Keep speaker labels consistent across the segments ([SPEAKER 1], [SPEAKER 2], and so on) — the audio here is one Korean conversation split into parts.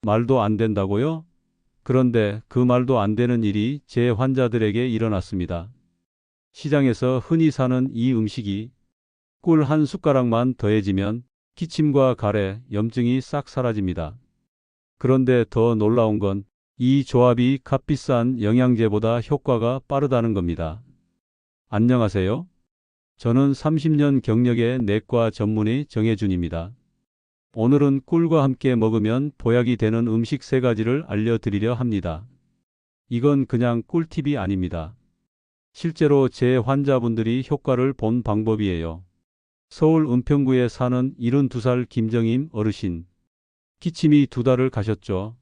[SPEAKER 1] 말도 안 된다고요? 그런데 그 말도 안 되는 일이 제 환자들에게 일어났습니다. 시장에서 흔히 사는 이 음식이 꿀 한 숟가락만 더해지면 기침과 가래, 염증이 싹 사라집니다. 그런데 더 놀라운 건 이 조합이 값비싼 영양제보다 효과가 빠르다는 겁니다. 안녕하세요. 저는 30년 경력의 내과 전문의 정혜준입니다. 오늘은 꿀과 함께 먹으면 보약이 되는 음식 3가지를 알려드리려 합니다. 이건 그냥 꿀팁이 아닙니다. 실제로 제 환자분들이 효과를 본 방법이에요. 서울 은평구에 사는 72살 김정임 어르신. 기침이 2달을 가셨죠.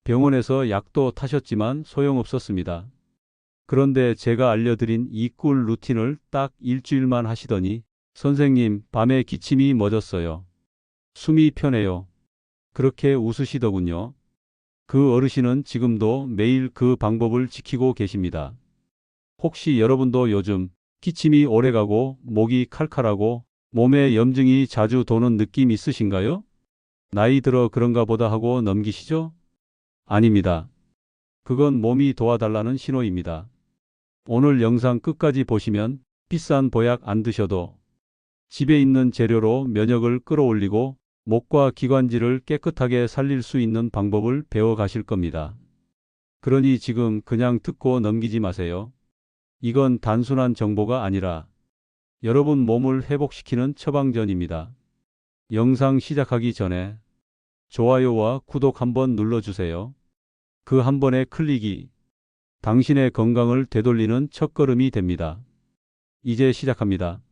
[SPEAKER 1] 병원에서 약도 타셨지만 소용없었습니다. 그런데 제가 알려드린 이 꿀 루틴을 딱 일주일만 하시더니 선생님, 밤에 기침이 멎었어요. 숨이 편해요. 그렇게 웃으시더군요. 그 어르신은 지금도 매일 그 방법을 지키고 계십니다. 혹시 여러분도 요즘 기침이 오래가고 목이 칼칼하고 몸에 염증이 자주 도는 느낌 있으신가요? 나이 들어 그런가 보다 하고 넘기시죠? 아닙니다. 그건 몸이 도와달라는 신호입니다. 오늘 영상 끝까지 보시면 비싼 보약 안 드셔도 집에 있는 재료로 면역을 끌어올리고 목과 기관지를 깨끗하게 살릴 수 있는 방법을 배워 가실 겁니다. 그러니 지금 그냥 듣고 넘기지 마세요. 이건 단순한 정보가 아니라 여러분 몸을 회복시키는 처방전입니다. 영상 시작하기 전에 좋아요와 구독 한번 눌러주세요. 그 한 번의 클릭이 당신의 건강을 되돌리는 첫걸음이 됩니다. 이제 시작합니다.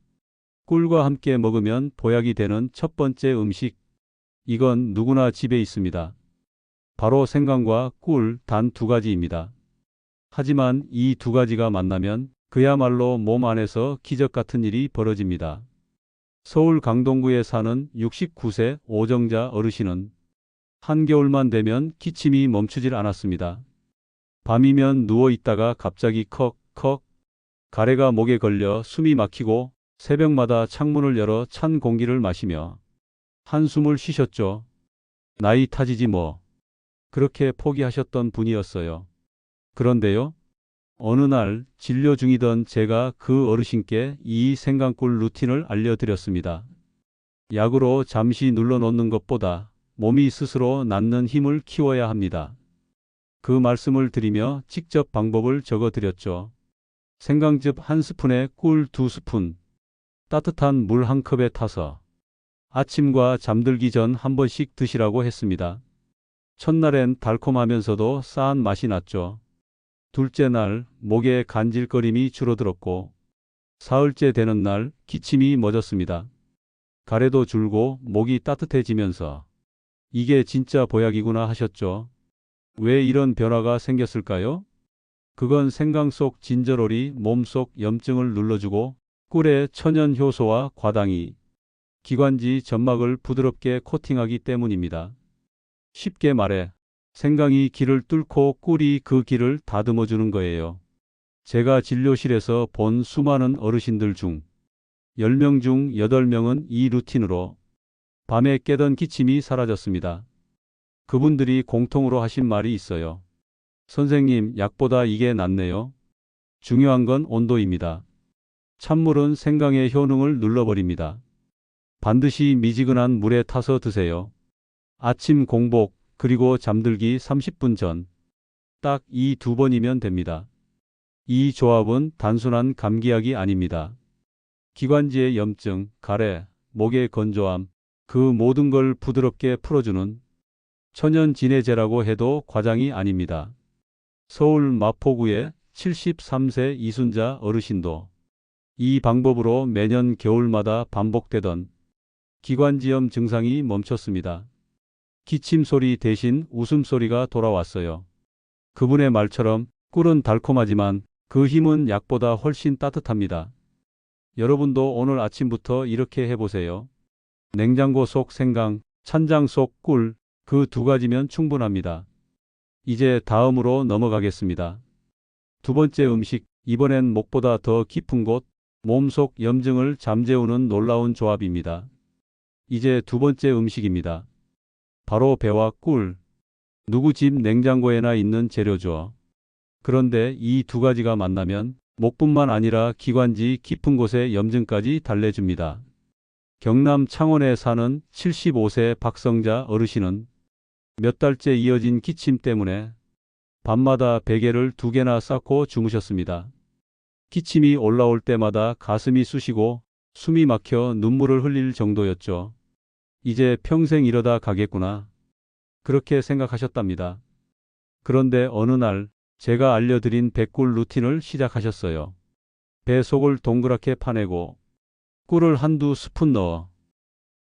[SPEAKER 1] 꿀과 함께 먹으면 보약이 되는 첫 번째 음식. 이건 누구나 집에 있습니다. 바로 생강과 꿀, 단 2가지입니다. 하지만 이 2가지가 만나면 그야말로 몸 안에서 기적 같은 일이 벌어집니다. 서울 강동구에 사는 69세 오정자 어르신은 한겨울만 되면 기침이 멈추질 않았습니다. 밤이면 누워 있다가 갑자기 컥컥 가래가 목에 걸려 숨이 막히고 새벽마다 창문을 열어 찬 공기를 마시며 한숨을 쉬셨죠. 나이 탓이지 뭐. 그렇게 포기하셨던 분이었어요. 그런데요. 어느 날 진료 중이던 제가 그 어르신께 이 생강꿀 루틴을 알려드렸습니다. 약으로 잠시 눌러놓는 것보다 몸이 스스로 낫는 힘을 키워야 합니다. 그 말씀을 드리며 직접 방법을 적어드렸죠. 생강즙 1스푼에 꿀 2스푼, 따뜻한 물 1컵에 타서 아침과 잠들기 전 한 번씩 드시라고 했습니다. 첫날엔 달콤하면서도 싸한 맛이 났죠. 둘째 날 목에 간질거림이 줄어들었고 사흘째 되는 날 기침이 멎었습니다. 가래도 줄고 목이 따뜻해지면서 이게 진짜 보약이구나 하셨죠. 왜 이런 변화가 생겼을까요? 그건 생강 속 진저롤이 몸속 염증을 눌러주고 꿀의 천연 효소와 과당이 기관지 점막을 부드럽게 코팅하기 때문입니다. 쉽게 말해 생강이 길을 뚫고 꿀이 그 길을 다듬어 주는 거예요. 제가 진료실에서 본 수많은 어르신들 중 10명 중 8명은 이 루틴으로 밤에 깨던 기침이 사라졌습니다. 그분들이 공통으로 하신 말이 있어요. 선생님, 약보다 이게 낫네요. 중요한 건 온도입니다. 찬물은 생강의 효능을 눌러버립니다. 반드시 미지근한 물에 타서 드세요. 아침 공복, 그리고 잠들기 30분 전. 딱 이 2번이면 됩니다. 이 조합은 단순한 감기약이 아닙니다. 기관지의 염증, 가래, 목의 건조함, 그 모든 걸 부드럽게 풀어주는 천연 진해제라고 해도 과장이 아닙니다. 서울 마포구의 73세 이순자 어르신도 이 방법으로 매년 겨울마다 반복되던 기관지염 증상이 멈췄습니다. 기침 소리 대신 웃음소리가 돌아왔어요. 그분의 말처럼 꿀은 달콤하지만 그 힘은 약보다 훨씬 따뜻합니다. 여러분도 오늘 아침부터 이렇게 해보세요. 냉장고 속 생강, 찬장 속 꿀, 그 2가지면 충분합니다. 이제 다음으로 넘어가겠습니다. 2번째 음식, 이번엔 목보다 더 깊은 곳, 몸속 염증을 잠재우는 놀라운 조합입니다. 이제 2번째 음식입니다. 바로 배와 꿀. 누구 집 냉장고에나 있는 재료죠. 그런데 이 두 가지가 만나면 목뿐만 아니라 기관지 깊은 곳에 염증까지 달래줍니다. 경남 창원에 사는 75세 박성자 어르신은 몇 달째 이어진 기침 때문에 밤마다 베개를 2개나 쌓고 주무셨습니다. 기침이 올라올 때마다 가슴이 쑤시고 숨이 막혀 눈물을 흘릴 정도였죠. 이제 평생 이러다 가겠구나. 그렇게 생각하셨답니다. 그런데 어느 날 제가 알려드린 백꿀 루틴을 시작하셨어요. 배 속을 동그랗게 파내고 꿀을 한두 스푼 넣어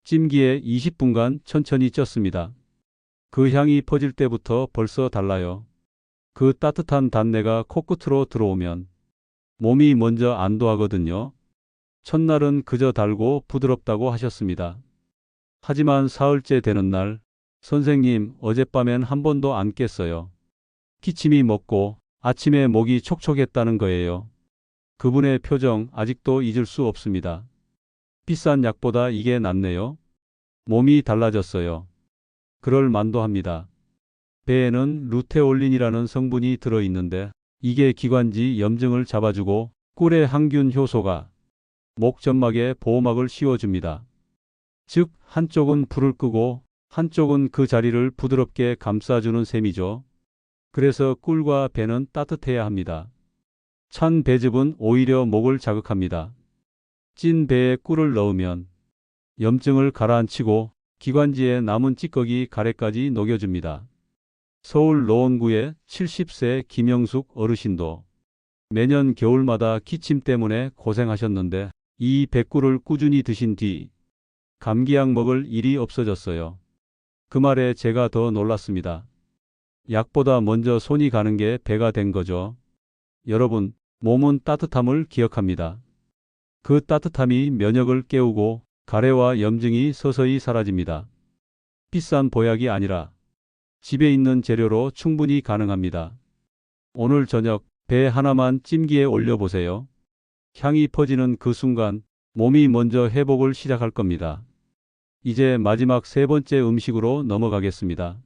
[SPEAKER 1] 찜기에 20분간 천천히 쪘습니다. 그 향이 퍼질 때부터 벌써 달라요. 그 따뜻한 단내가 코끝으로 들어오면 몸이 먼저 안도하거든요. 첫날은 그저 달고 부드럽다고 하셨습니다. 하지만 사흘째 되는 날, 선생님, 어젯밤엔 한 번도 안 깼어요. 기침이 멎고 아침에 목이 촉촉했다는 거예요. 그분의 표정 아직도 잊을 수 없습니다. 비싼 약보다 이게 낫네요. 몸이 달라졌어요. 그럴 만도 합니다. 배에는 루테올린이라는 성분이 들어있는데 이게 기관지 염증을 잡아주고 꿀의 항균 효소가 목 점막에 보호막을 씌워줍니다. 즉 한쪽은 불을 끄고 한쪽은 그 자리를 부드럽게 감싸주는 셈이죠. 그래서 꿀과 배는 따뜻해야 합니다. 찬 배즙은 오히려 목을 자극합니다. 찐 배에 꿀을 넣으면 염증을 가라앉히고 기관지에 남은 찌꺼기 가래까지 녹여줍니다. 서울 노원구의 70세 김영숙 어르신도 매년 겨울마다 기침 때문에 고생하셨는데 이 백꿀을 꾸준히 드신 뒤 감기약 먹을 일이 없어졌어요. 그 말에 제가 더 놀랐습니다. 약보다 먼저 손이 가는 게 배가 된 거죠. 여러분, 몸은 따뜻함을 기억합니다. 그 따뜻함이 면역을 깨우고 가래와 염증이 서서히 사라집니다. 비싼 보약이 아니라 집에 있는 재료로 충분히 가능합니다. 오늘 저녁 배 하나만 찜기에 올려보세요. 향이 퍼지는 그 순간 몸이 먼저 회복을 시작할 겁니다. 이제 마지막 3번째 음식으로 넘어가겠습니다.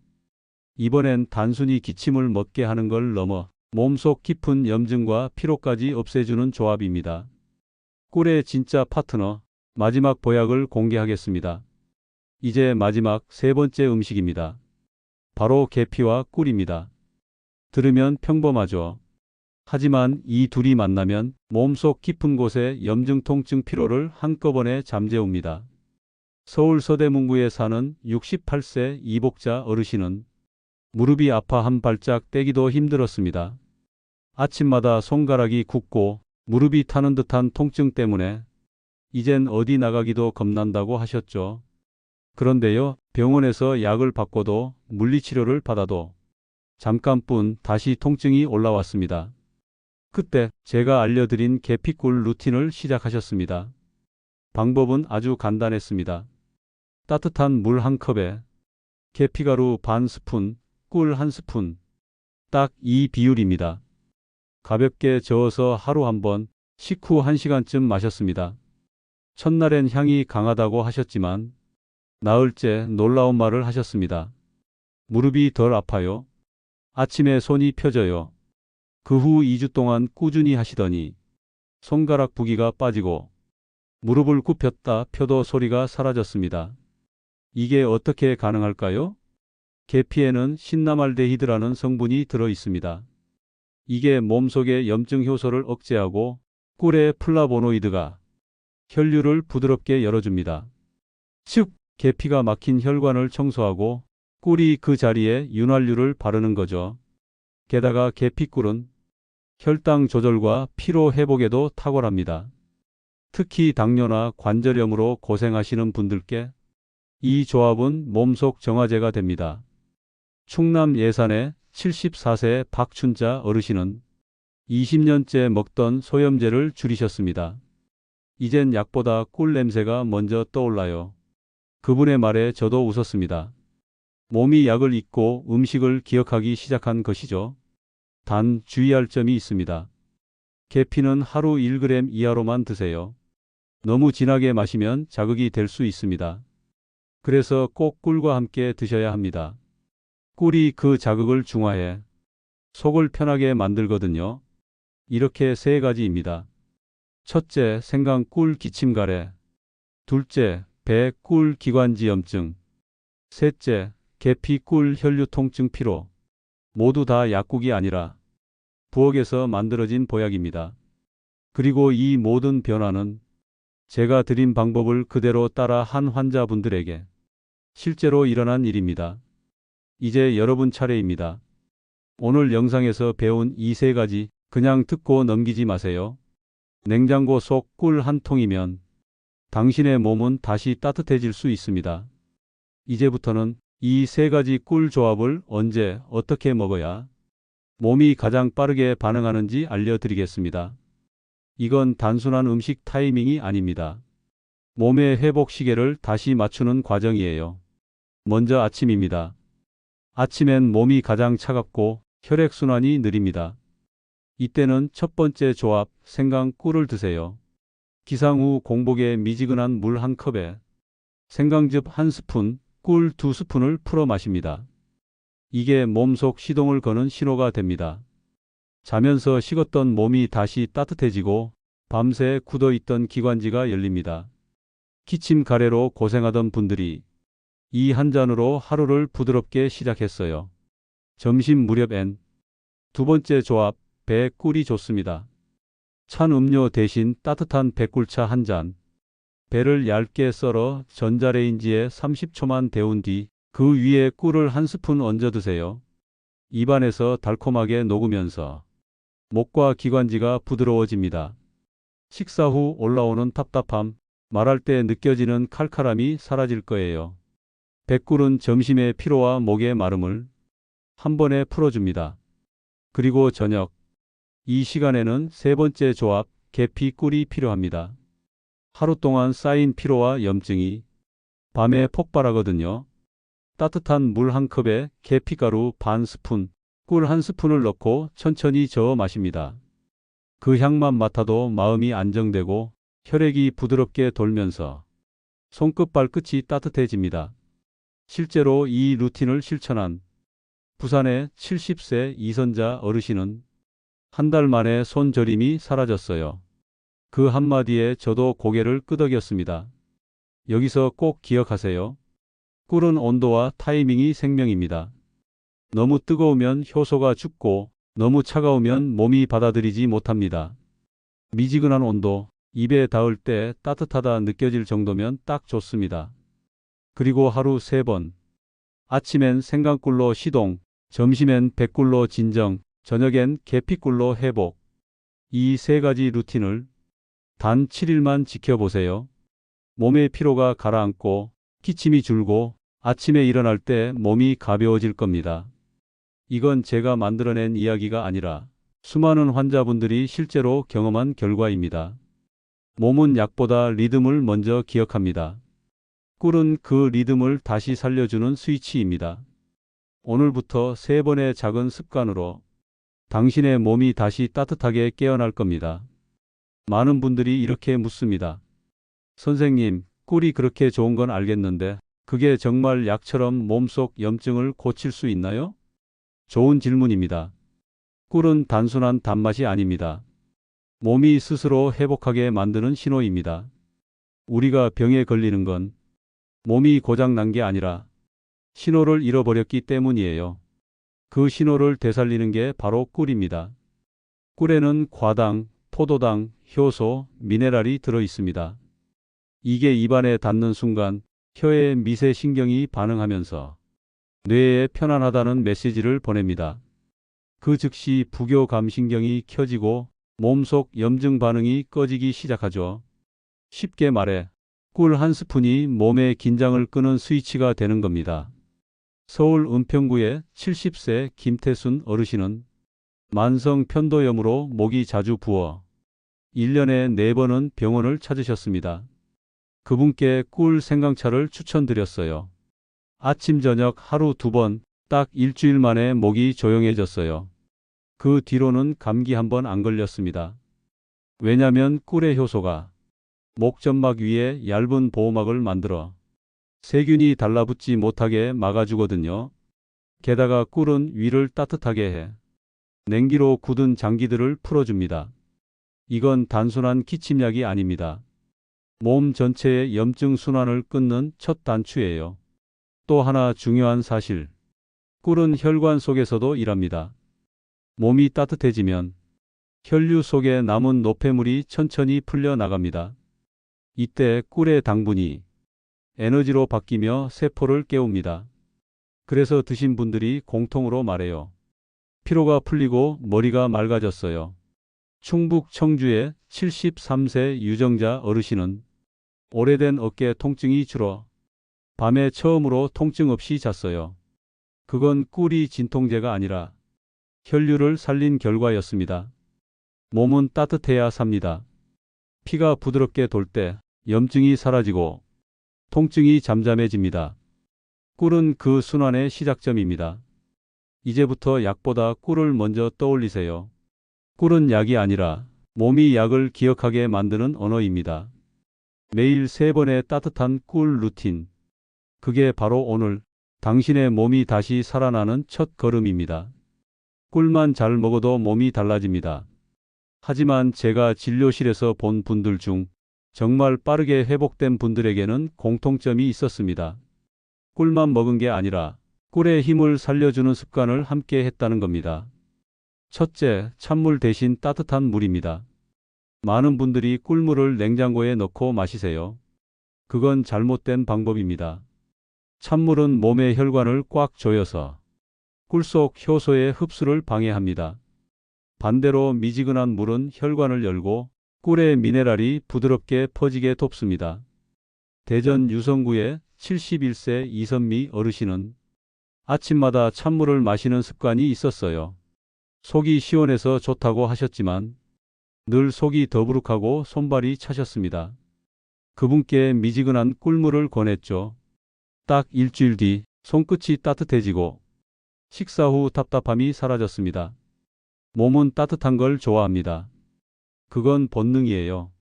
[SPEAKER 1] 이번엔 단순히 기침을 멎게 하는 걸 넘어 몸속 깊은 염증과 피로까지 없애주는 조합입니다. 꿀의 진짜 파트너, 마지막 보약을 공개하겠습니다. 이제 마지막 3번째 음식입니다. 바로 계피와 꿀입니다. 들으면 평범하죠. 하지만 이 둘이 만나면 몸속 깊은 곳에 염증, 통증, 피로를 한꺼번에 잠재웁니다. 서울 서대문구에 사는 68세 이복자 어르신은 무릎이 아파 한 발짝 떼기도 힘들었습니다. 아침마다 손가락이 굽고 무릎이 타는 듯한 통증 때문에 이젠 어디 나가기도 겁난다고 하셨죠. 그런데요, 병원에서 약을 받고도 물리치료를 받아도 잠깐뿐 다시 통증이 올라왔습니다. 그때 제가 알려드린 계피꿀 루틴을 시작하셨습니다. 방법은 아주 간단했습니다. 따뜻한 물 한 컵에 계피가루 반 스푼, 꿀 한 스푼. 딱 이 비율입니다. 가볍게 저어서 하루 한 번, 식후 1시간쯤 마셨습니다. 첫날엔 향이 강하다고 하셨지만 나흘째 놀라운 말을 하셨습니다. 무릎이 덜 아파요. 아침에 손이 펴져요. 그 후 2주 동안 꾸준히 하시더니 손가락 부기가 빠지고 무릎을 굽혔다 펴도 소리가 사라졌습니다. 이게 어떻게 가능할까요? 계피에는 신나말데히드라는 성분이 들어 있습니다. 이게 몸속의 염증 효소를 억제하고 꿀의 플라보노이드가 혈류를 부드럽게 열어줍니다. 즉, 계피가 막힌 혈관을 청소하고 꿀이 그 자리에 윤활유를 바르는 거죠. 게다가 계피꿀은 혈당 조절과 피로 회복에도 탁월합니다. 특히 당뇨나 관절염으로 고생하시는 분들께 이 조합은 몸속 정화제가 됩니다. 충남 예산의 74세 박춘자 어르신은 20년째 먹던 소염제를 줄이셨습니다. 이젠 약보다 꿀 냄새가 먼저 떠올라요. 그분의 말에 저도 웃었습니다. 몸이 약을 잊고 음식을 기억하기 시작한 것이죠. 단 주의할 점이 있습니다. 계피는 하루 1g 이하로만 드세요. 너무 진하게 마시면 자극이 될 수 있습니다. 그래서 꼭 꿀과 함께 드셔야 합니다. 꿀이 그 자극을 중화해 속을 편하게 만들거든요. 이렇게 세 가지입니다. 첫째, 생강꿀 기침가래. 둘째, 배꿀 기관지염증. 셋째, 계피꿀 혈류통증 피로. 모두 다 약국이 아니라 부엌에서 만들어진 보약입니다. 그리고 이 모든 변화는 제가 드린 방법을 그대로 따라 한 환자분들에게 실제로 일어난 일입니다. 이제 여러분 차례입니다. 오늘 영상에서 배운 이 세 가지 그냥 듣고 넘기지 마세요. 냉장고 속 꿀 한 통이면 당신의 몸은 다시 따뜻해질 수 있습니다. 이제부터는 이 세 가지 꿀 조합을 언제 어떻게 먹어야 몸이 가장 빠르게 반응하는지 알려드리겠습니다. 이건 단순한 음식 타이밍이 아닙니다. 몸의 회복 시계를 다시 맞추는 과정이에요. 먼저 아침입니다. 아침엔 몸이 가장 차갑고 혈액순환이 느립니다. 이때는 첫 번째 조합, 생강꿀을 드세요. 기상 후 공복에 미지근한 물 한 컵에 생강즙 한 스푼, 꿀 두 스푼을 풀어 마십니다. 이게 몸속 시동을 거는 신호가 됩니다. 자면서 식었던 몸이 다시 따뜻해지고 밤새 굳어있던 기관지가 열립니다. 기침 가래로 고생하던 분들이 이 한 잔으로 하루를 부드럽게 시작했어요. 점심 무렵엔 두 번째 조합, 배꿀이 좋습니다. 찬 음료 대신 따뜻한 배꿀차 한 잔. 배를 얇게 썰어 전자레인지에 30초만 데운 뒤 그 위에 꿀을 한 스푼 얹어 드세요. 입안에서 달콤하게 녹으면서 목과 기관지가 부드러워집니다. 식사 후 올라오는 답답함, 말할 때 느껴지는 칼칼함이 사라질 거예요. 배꿀은 점심의 피로와 목의 마름을 한 번에 풀어줍니다. 그리고 저녁, 이 시간에는 세 번째 조합, 계피꿀이 필요합니다. 하루 동안 쌓인 피로와 염증이 밤에 폭발하거든요. 따뜻한 물 한 컵에 계피가루 반 스푼, 꿀 한 스푼을 넣고 천천히 저어 마십니다. 그 향만 맡아도 마음이 안정되고 혈액이 부드럽게 돌면서 손끝 발끝이 따뜻해집니다. 실제로 이 루틴을 실천한 부산의 70세 이선자 어르신은 한 달 만에 손 저림이 사라졌어요. 그 한마디에 저도 고개를 끄덕였습니다. 여기서 꼭 기억하세요. 꿀은 온도와 타이밍이 생명입니다. 너무 뜨거우면 효소가 죽고 너무 차가우면 몸이 받아들이지 못합니다. 미지근한 온도, 입에 닿을 때 따뜻하다 느껴질 정도면 딱 좋습니다. 그리고 하루 3번. 아침엔 생강꿀로 시동, 점심엔 백꿀로 진정, 저녁엔 계피꿀로 회복. 이 세 가지 루틴을 단 7일만 지켜보세요. 몸의 피로가 가라앉고 기침이 줄고 아침에 일어날 때 몸이 가벼워질 겁니다. 이건 제가 만들어낸 이야기가 아니라 수많은 환자분들이 실제로 경험한 결과입니다. 몸은 약보다 리듬을 먼저 기억합니다. 꿀은 그 리듬을 다시 살려주는 스위치입니다. 오늘부터 3번의 작은 습관으로 당신의 몸이 다시 따뜻하게 깨어날 겁니다. 많은 분들이 이렇게 묻습니다. 선생님, 꿀이 그렇게 좋은 건 알겠는데 그게 정말 약처럼 몸속 염증을 고칠 수 있나요? 좋은 질문입니다. 꿀은 단순한 단맛이 아닙니다. 몸이 스스로 회복하게 만드는 신호입니다. 우리가 병에 걸리는 건 몸이 고장 난 게 아니라 신호를 잃어버렸기 때문이에요. 그 신호를 되살리는 게 바로 꿀입니다. 꿀에는 과당, 포도당, 효소, 미네랄이 들어 있습니다. 이게 입안에 닿는 순간 혀의 미세 신경이 반응하면서 뇌에 편안하다는 메시지를 보냅니다. 그 즉시 부교감신경이 켜지고 몸속 염증 반응이 꺼지기 시작하죠. 쉽게 말해 꿀 한 스푼이 몸의 긴장을 끄는 스위치가 되는 겁니다. 서울 은평구의 70세 김태순 어르신은 만성 편도염으로 목이 자주 부어 1년에 4번은 병원을 찾으셨습니다. 그분께 꿀 생강차를 추천드렸어요. 아침 저녁 하루 2번, 딱 일주일 만에 목이 조용해졌어요. 그 뒤로는 감기 한 번 안 걸렸습니다. 왜냐면 꿀의 효소가 목점막 위에 얇은 보호막을 만들어 세균이 달라붙지 못하게 막아주거든요. 게다가 꿀은 위를 따뜻하게 해 냉기로 굳은 장기들을 풀어줍니다. 이건 단순한 기침약이 아닙니다. 몸 전체의 염증 순환을 끊는 첫 단추예요. 또 하나 중요한 사실. 꿀은 혈관 속에서도 일합니다. 몸이 따뜻해지면 혈류 속에 남은 노폐물이 천천히 풀려나갑니다. 이때 꿀의 당분이 에너지로 바뀌며 세포를 깨웁니다. 그래서 드신 분들이 공통으로 말해요. 피로가 풀리고 머리가 맑아졌어요. 충북 청주의 73세 유정자 어르신은 오래된 어깨 통증이 줄어 밤에 처음으로 통증 없이 잤어요. 그건 꿀이 진통제가 아니라 혈류를 살린 결과였습니다. 몸은 따뜻해야 삽니다. 피가 부드럽게 돌 때 염증이 사라지고 통증이 잠잠해집니다. 꿀은 그 순환의 시작점입니다. 이제부터 약보다 꿀을 먼저 떠올리세요. 꿀은 약이 아니라 몸이 약을 기억하게 만드는 언어입니다. 매일 3번의 따뜻한 꿀 루틴. 그게 바로 오늘 당신의 몸이 다시 살아나는 첫 걸음입니다. 꿀만 잘 먹어도 몸이 달라집니다. 하지만 제가 진료실에서 본 분들 중 정말 빠르게 회복된 분들에게는 공통점이 있었습니다. 꿀만 먹은 게 아니라 꿀의 힘을 살려주는 습관을 함께 했다는 겁니다. 첫째, 찬물 대신 따뜻한 물입니다. 많은 분들이 꿀물을 냉장고에 넣고 마시세요. 그건 잘못된 방법입니다. 찬물은 몸의 혈관을 꽉 조여서 꿀 속 효소의 흡수를 방해합니다. 반대로 미지근한 물은 혈관을 열고 꿀의 미네랄이 부드럽게 퍼지게 돕습니다. 대전 유성구의 71세 이선미 어르신은 아침마다 찬물을 마시는 습관이 있었어요. 속이 시원해서 좋다고 하셨지만 늘 속이 더부룩하고 손발이 차셨습니다. 그분께 미지근한 꿀물을 권했죠. 딱 일주일 뒤 손끝이 따뜻해지고 식사 후 답답함이 사라졌습니다. 몸은 따뜻한 걸 좋아합니다. 그건 본능이에요.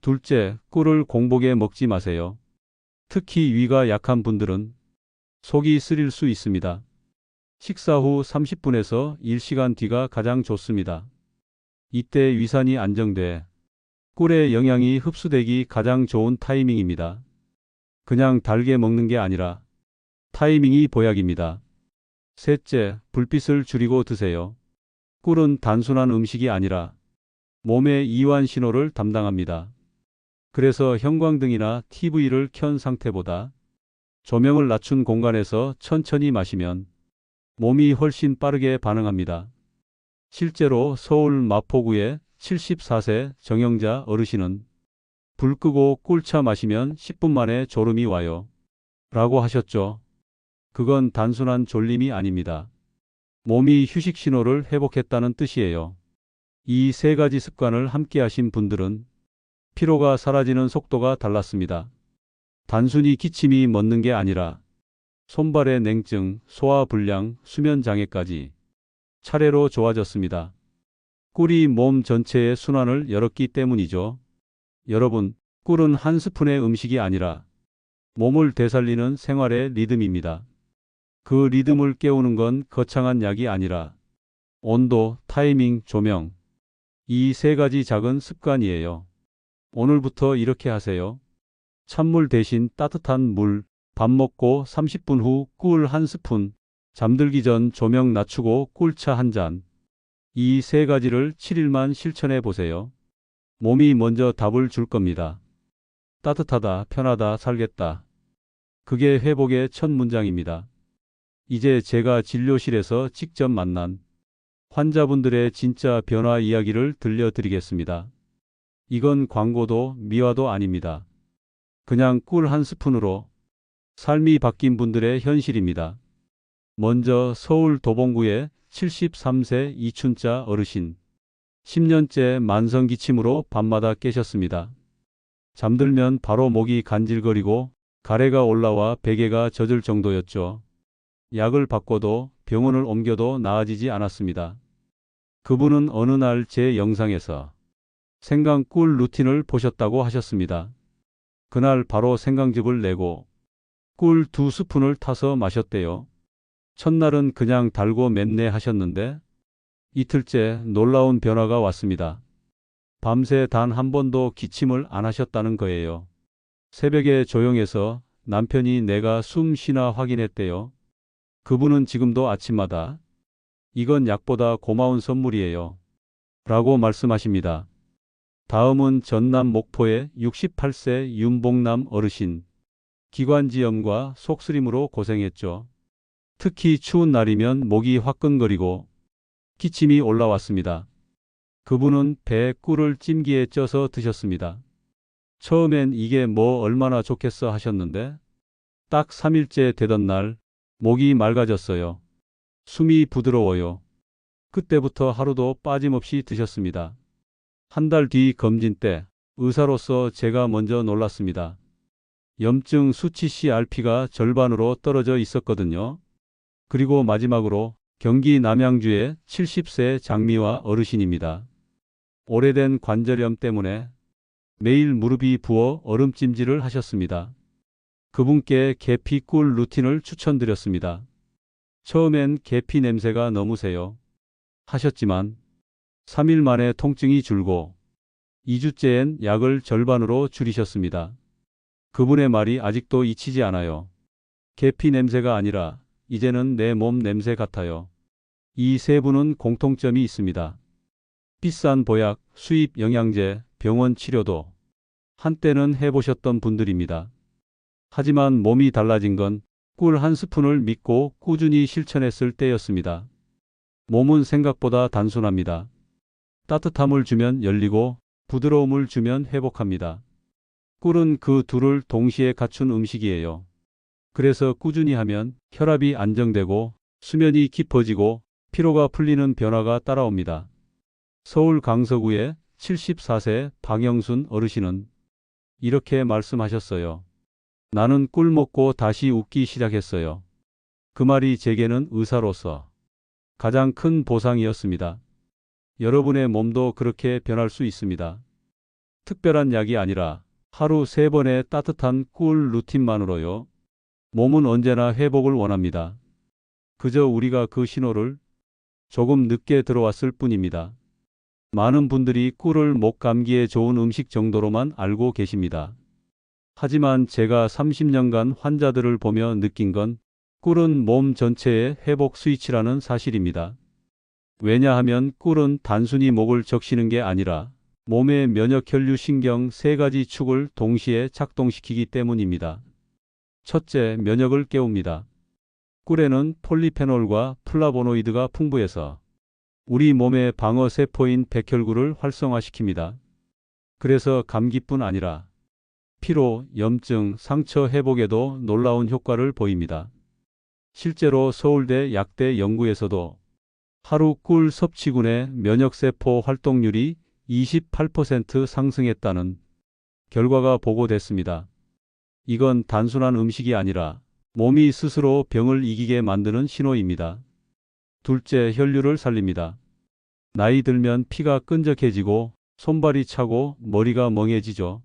[SPEAKER 1] 둘째, 꿀을 공복에 먹지 마세요. 특히 위가 약한 분들은 속이 쓰릴 수 있습니다. 식사 후 30분에서 1시간 뒤가 가장 좋습니다. 이때 위산이 안정돼 꿀의 영양이 흡수되기 가장 좋은 타이밍입니다. 그냥 달게 먹는 게 아니라 타이밍이 보약입니다. 셋째, 불빛을 줄이고 드세요. 꿀은 단순한 음식이 아니라 몸의 이완 신호를 담당합니다. 그래서 형광등이나 TV를 켠 상태보다 조명을 낮춘 공간에서 천천히 마시면 몸이 훨씬 빠르게 반응합니다. 실제로 서울 마포구의 74세 정영자 어르신은 불 끄고 꿀차 마시면 10분 만에 졸음이 와요. 라고 하셨죠. 그건 단순한 졸림이 아닙니다. 몸이 휴식 신호를 회복했다는 뜻이에요. 이 3가지 습관을 함께 하신 분들은 피로가 사라지는 속도가 달랐습니다. 단순히 기침이 멎는 게 아니라 손발의 냉증, 소화불량, 수면장애까지 차례로 좋아졌습니다. 꿀이 몸 전체의 순환을 열었기 때문이죠. 여러분, 꿀은 한 스푼의 음식이 아니라 몸을 되살리는 생활의 리듬입니다. 그 리듬을 깨우는 건 거창한 약이 아니라 온도, 타이밍, 조명. 이 3가지 작은 습관이에요. 오늘부터 이렇게 하세요. 찬물 대신 따뜻한 물, 밥 먹고 30분 후 꿀 1스푼, 잠들기 전 조명 낮추고 꿀차 1잔. 이 3가지를 7일만 실천해 보세요. 몸이 먼저 답을 줄 겁니다. 따뜻하다, 편하다, 살겠다. 그게 회복의 첫 문장입니다. 이제 제가 진료실에서 직접 만난 환자분들의 진짜 변화 이야기를 들려드리겠습니다. 이건 광고도 미화도 아닙니다. 그냥 꿀 1스푼으로 삶이 바뀐 분들의 현실입니다. 먼저 서울 도봉구의 73세 이춘자 어르신. 10년째 만성기침으로 밤마다 깨셨습니다. 잠들면 바로 목이 간질거리고 가래가 올라와 베개가 젖을 정도였죠. 약을 바꿔도 병원을 옮겨도 나아지지 않았습니다. 그분은 어느 날 제 영상에서 생강꿀 루틴을 보셨다고 하셨습니다. 그날 바로 생강즙을 내고 꿀 2스푼을 타서 마셨대요. 첫날은 그냥 달고 맵네 하셨는데 이틀째 놀라운 변화가 왔습니다. 밤새 단 한 번도 기침을 안 하셨다는 거예요. 새벽에 조용해서 남편이 내가 숨 쉬나 확인했대요. 그분은 지금도 아침마다 이건 약보다 고마운 선물이에요. 라고 말씀하십니다. 다음은 전남 목포의 68세 윤봉남 어르신. 기관지염과 속쓰림으로 고생했죠. 특히 추운 날이면 목이 화끈거리고 기침이 올라왔습니다. 그분은 배에 꿀을 찜기에 쪄서 드셨습니다. 처음엔 이게 뭐 얼마나 좋겠어 하셨는데 딱 3일째 되던 날 목이 맑아졌어요. 숨이 부드러워요. 그때부터 하루도 빠짐없이 드셨습니다. 한 달 뒤 검진 때 의사로서 제가 먼저 놀랐습니다. 염증 수치 CRP가 절반으로 떨어져 있었거든요. 그리고 마지막으로 경기 남양주의 70세 장미화 어르신입니다. 오래된 관절염 때문에 매일 무릎이 부어 얼음찜질을 하셨습니다. 그분께 계피 꿀 루틴을 추천드렸습니다. 처음엔 계피 냄새가 너무 세요 하셨지만 3일 만에 통증이 줄고 2주째엔 약을 절반으로 줄이셨습니다. 그분의 말이 아직도 잊히지 않아요. 계피 냄새가 아니라 이제는 내 몸 냄새 같아요. 이 세 분은 공통점이 있습니다. 비싼 보약, 수입 영양제, 병원 치료도 한때는 해보셨던 분들입니다. 하지만 몸이 달라진 건 꿀 한 스푼을 믿고 꾸준히 실천했을 때였습니다. 몸은 생각보다 단순합니다. 따뜻함을 주면 열리고 부드러움을 주면 회복합니다. 꿀은 그 둘을 동시에 갖춘 음식이에요. 그래서 꾸준히 하면 혈압이 안정되고 수면이 깊어지고 피로가 풀리는 변화가 따라옵니다. 서울 강서구의 74세 박영순 어르신은 이렇게 말씀하셨어요. 나는 꿀 먹고 다시 웃기 시작했어요. 그 말이 제게는 의사로서 가장 큰 보상이었습니다. 여러분의 몸도 그렇게 변할 수 있습니다. 특별한 약이 아니라 하루 3번의 따뜻한 꿀 루틴만으로요. 몸은 언제나 회복을 원합니다. 그저 우리가 그 신호를 조금 늦게 들어왔을 뿐입니다. 많은 분들이 꿀을 목 감기에 좋은 음식 정도로만 알고 계십니다. 하지만 제가 30년간 환자들을 보며 느낀 건 꿀은 몸 전체의 회복 스위치라는 사실입니다. 왜냐하면 꿀은 단순히 목을 적시는 게 아니라 몸의 면역 혈류 신경 3가지 축을 동시에 작동시키기 때문입니다. 첫째, 면역을 깨웁니다. 꿀에는 폴리페놀과 플라보노이드가 풍부해서 우리 몸의 방어 세포인 백혈구를 활성화시킵니다. 그래서 감기뿐 아니라 피로, 염증, 상처 회복에도 놀라운 효과를 보입니다. 실제로 서울대 약대 연구에서도 하루 꿀 섭취군의 면역세포 활동률이 28% 상승했다는 결과가 보고됐습니다. 이건 단순한 음식이 아니라 몸이 스스로 병을 이기게 만드는 신호입니다. 둘째, 혈류를 살립니다. 나이 들면 피가 끈적해지고 손발이 차고 머리가 멍해지죠.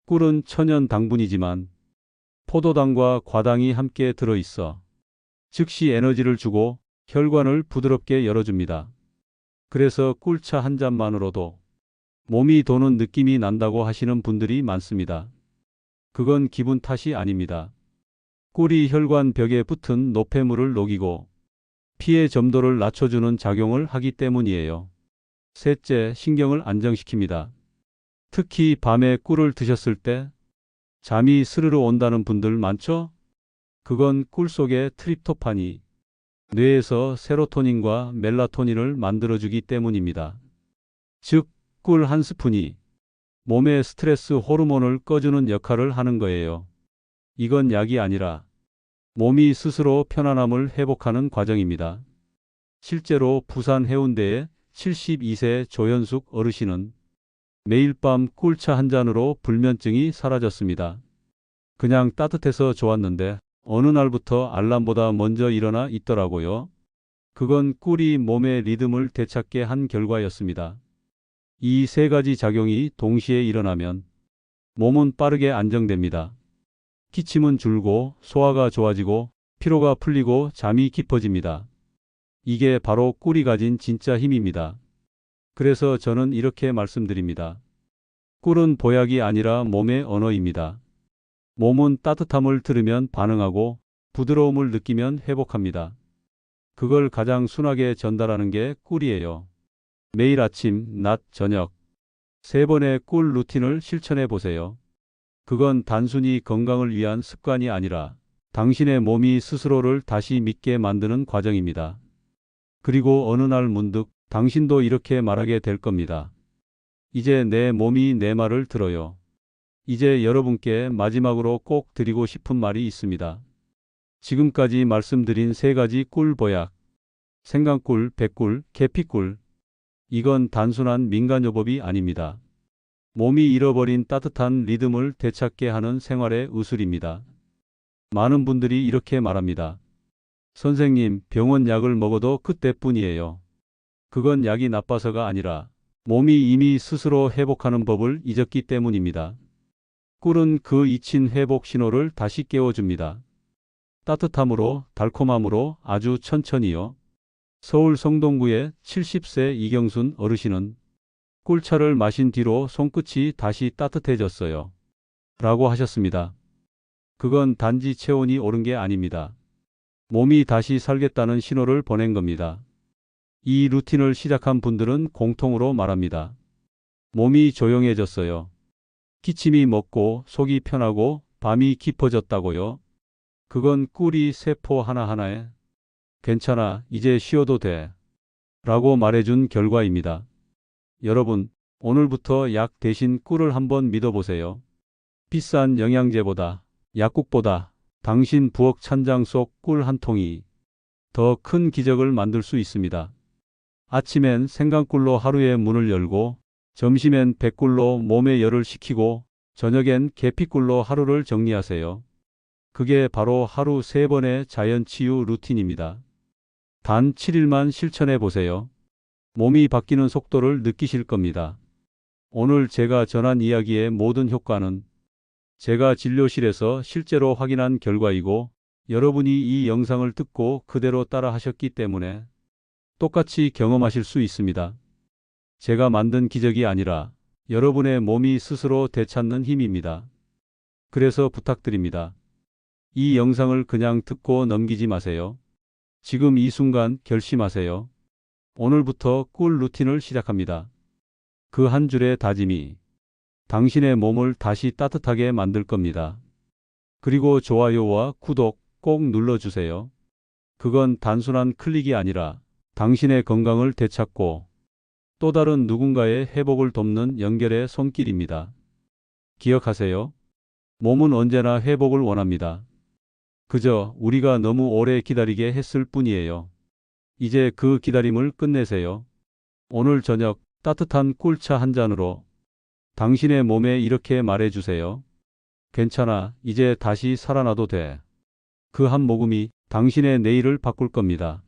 [SPEAKER 1] 꿀은 천연 당분이지만 포도당과 과당이 함께 들어있어 즉시 에너지를 주고 혈관을 부드럽게 열어줍니다. 그래서 꿀차 한 잔만으로도 몸이 도는 느낌이 난다고 하시는 분들이 많습니다. 그건 기분 탓이 아닙니다. 꿀이 혈관 벽에 붙은 노폐물을 녹이고 피의 점도를 낮춰주는 작용을 하기 때문이에요. 셋째, 신경을 안정시킵니다. 특히 밤에 꿀을 드셨을 때 잠이 스르르 온다는 분들 많죠? 그건 꿀 속의 트립토판이 뇌에서 세로토닌과 멜라토닌을 만들어주기 때문입니다. 즉, 꿀 한 스푼이 몸의 스트레스 호르몬을 꺼주는 역할을 하는 거예요. 이건 약이 아니라 몸이 스스로 편안함을 회복하는 과정입니다. 실제로 부산 해운대의 72세 조현숙 어르신은 매일 밤 꿀차 한 잔으로 불면증이 사라졌습니다. 그냥 따뜻해서 좋았는데 어느 날부터 알람보다 먼저 일어나 있더라고요. 그건 꿀이 몸의 리듬을 되찾게 한 결과였습니다. 이 3가지 작용이 동시에 일어나면 몸은 빠르게 안정됩니다. 기침은 줄고 소화가 좋아지고 피로가 풀리고 잠이 깊어집니다. 이게 바로 꿀이 가진 진짜 힘입니다. 그래서 저는 이렇게 말씀드립니다. 꿀은 보약이 아니라 몸의 언어입니다. 몸은 따뜻함을 들으면 반응하고 부드러움을 느끼면 회복합니다. 그걸 가장 순하게 전달하는 게 꿀이에요. 매일 아침, 낮, 저녁 3번의 꿀 루틴을 실천해 보세요. 그건 단순히 건강을 위한 습관이 아니라 당신의 몸이 스스로를 다시 믿게 만드는 과정입니다. 그리고 어느 날 문득 당신도 이렇게 말하게 될 겁니다. 이제 내 몸이 내 말을 들어요. 이제 여러분께 마지막으로 꼭 드리고 싶은 말이 있습니다. 지금까지 말씀드린 3가지 꿀 보약, 생강꿀, 백꿀, 계피꿀. 이건 단순한 민간요법이 아닙니다. 몸이 잃어버린 따뜻한 리듬을 되찾게 하는 생활의 의술입니다. 많은 분들이 이렇게 말합니다. 선생님, 병원 약을 먹어도 그때뿐이에요. 그건 약이 나빠서가 아니라 몸이 이미 스스로 회복하는 법을 잊었기 때문입니다. 꿀은 그 잊힌 회복 신호를 다시 깨워줍니다. 따뜻함으로, 달콤함으로 아주 천천히요. 서울 성동구의 70세 이경순 어르신은 꿀차를 마신 뒤로 손끝이 다시 따뜻해졌어요. 라고 하셨습니다. 그건 단지 체온이 오른 게 아닙니다. 몸이 다시 살겠다는 신호를 보낸 겁니다. 이 루틴을 시작한 분들은 공통으로 말합니다. 몸이 조용해졌어요. 기침이 멎고 속이 편하고 밤이 깊어졌다고요. 그건 꿀이 세포 하나하나에 괜찮아, 이제 쉬어도 돼 라고 말해준 결과입니다. 여러분, 오늘부터 약 대신 꿀을 한번 믿어보세요. 비싼 영양제보다, 약국보다 당신 부엌 찬장 속 꿀 한 통이 더 큰 기적을 만들 수 있습니다. 아침엔 생강꿀로 하루의 문을 열고, 점심엔 백꿀로 몸의 열을 식히고, 저녁엔 계피꿀로 하루를 정리하세요. 그게 바로 하루 3번의 자연치유 루틴입니다. 단 7일만 실천해 보세요. 몸이 바뀌는 속도를 느끼실 겁니다. 오늘 제가 전한 이야기의 모든 효과는 제가 진료실에서 실제로 확인한 결과이고, 여러분이 이 영상을 듣고 그대로 따라 하셨기 때문에 똑같이 경험하실 수 있습니다. 제가 만든 기적이 아니라 여러분의 몸이 스스로 되찾는 힘입니다. 그래서 부탁드립니다. 이 영상을 그냥 듣고 넘기지 마세요. 지금 이 순간 결심하세요. 오늘부터 꿀 루틴을 시작합니다. 그 한 줄의 다짐이 당신의 몸을 다시 따뜻하게 만들 겁니다. 그리고 좋아요와 구독 꼭 눌러주세요. 그건 단순한 클릭이 아니라 당신의 건강을 되찾고 또 다른 누군가의 회복을 돕는 연결의 손길입니다. 기억하세요. 몸은 언제나 회복을 원합니다. 그저 우리가 너무 오래 기다리게 했을 뿐이에요. 이제 그 기다림을 끝내세요. 오늘 저녁 따뜻한 꿀차 한 잔으로 당신의 몸에 이렇게 말해주세요. 괜찮아, 이제 다시 살아나도 돼. 그 한 모금이 당신의 내일을 바꿀 겁니다.